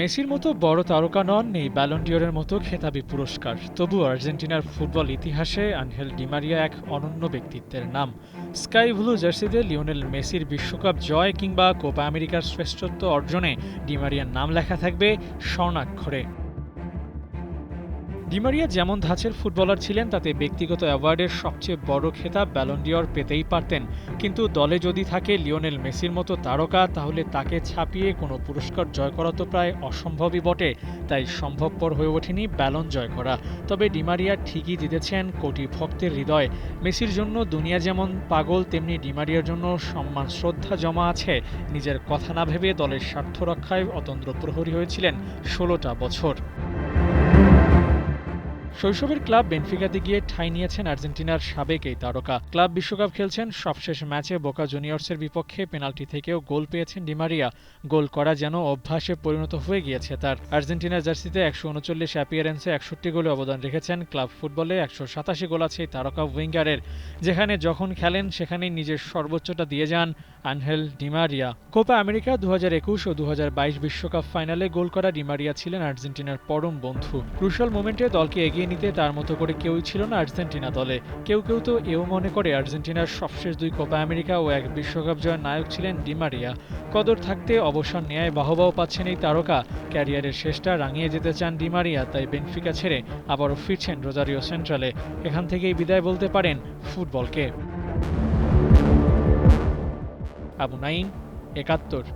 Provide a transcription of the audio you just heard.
মেসির মতো বড় তারকা নন, নেই ব্যালন ডিওরের মতো খেতাবি পুরস্কার। তবুও আর্জেন্টিনার ফুটবল ইতিহাসে আনহেল ডিমারিয়া এক অনন্য ব্যক্তিত্বের নাম। স্কাই ব্লু জার্সিতে লিওনেল মেসির বিশ্বকাপ জয় কিংবা কোপা আমেরিকার শ্রেষ্ঠত্ব অর্জনে ডিমারিয়ার নাম লেখা থাকবে স্বর্ণাক্ষরে। ডিমারিয়া যেমন ধাঁচের ফুটবলার ছিলেন, তাতে ব্যক্তিগত অ্যাওয়ার্ডের সবচেয়ে বড় খেতাব ব্যালন ডিওর পেতেই পারতেন। কিন্তু দলে যদি থাকে লিওনেল মেসির মতো তারকা, তাহলে তাকে ছাপিয়ে কোনো পুরস্কার জয় করা তো প্রায় অসম্ভবই বটে। তাই সম্ভবপর হয়ে ওঠেনি ব্যালন জয় করা। তবে ডিমারিয়া ঠিকই জিতেছেন কোটি ভক্তের হৃদয়। মেসির জন্য দুনিয়া যেমন পাগল, তেমনি ডিমারিয়ার জন্য সম্মান শ্রদ্ধা জমা আছে। নিজের কথা না ভেবে দলের স্বার্থ রক্ষায় অতন্দ্র প্রহরী হয়েছিলেন 16টা বছর। শৈশবের ক্লাব বেনফিকাতে গিয়ে ঠাঁই নিয়েছেন আর্জেন্টিনার সাবেক এই তারকা। ক্লাব বিশ্বকাপ খেলছেন, সবশেষ ম্যাচে বোকা জুনিয়র্সের বিপক্ষে পেনাল্টি থেকেও গোল পেয়েছেন ডিমারিয়া। গোল করা যেন অভ্যাসে পরিণত হয়ে গিয়েছে তার। আর্জেন্টিনার জার্সিতে 139 অ্যাপিয়ারেন্সে 61 গোলে অবদান রেখেছেন। ক্লাব ফুটবলে 187 গোল আছে এই তারকা উইঙ্গারের। যেখানে যখন খেলেন সেখানেই নিজের সর্বোচ্চটা দিয়ে যান আনহেল ডিমারিয়া। কোপা আমেরিকা 2021 ও 2022 বিশ্বকাপ ফাইনালে গোল করা ডিমারিয়া ছিলেন আর্জেন্টিনার পরম বন্ধু। ক্রুশাল মোমেন্টে দলকে এগিয়ে নিতে তার মতো করে কেউই ছিল না আর্জেন্টিনা দলে। কেউ কেউ তো এও মনে করে আর্জেন্টিনার সবশেষ 2 কোপা আমেরিকা ও 1 বিশ্বকাপ জয়ের নায়ক ছিলেন ডিমারিয়া। কদর থাকতে অবসর নেয় বাহবাও পাচ্ছেন এই তারকা। ক্যারিয়ারের শেষটা রাঙিয়ে যেতে চান ডিমারিয়া, তাই বেনফিকা ছেড়ে আবারও ফিরছেন রোজারিও সেন্ট্রালে। এখান থেকেই বিদায় বলতে পারেন ফুটবলকে। আবু নাঈম, 71।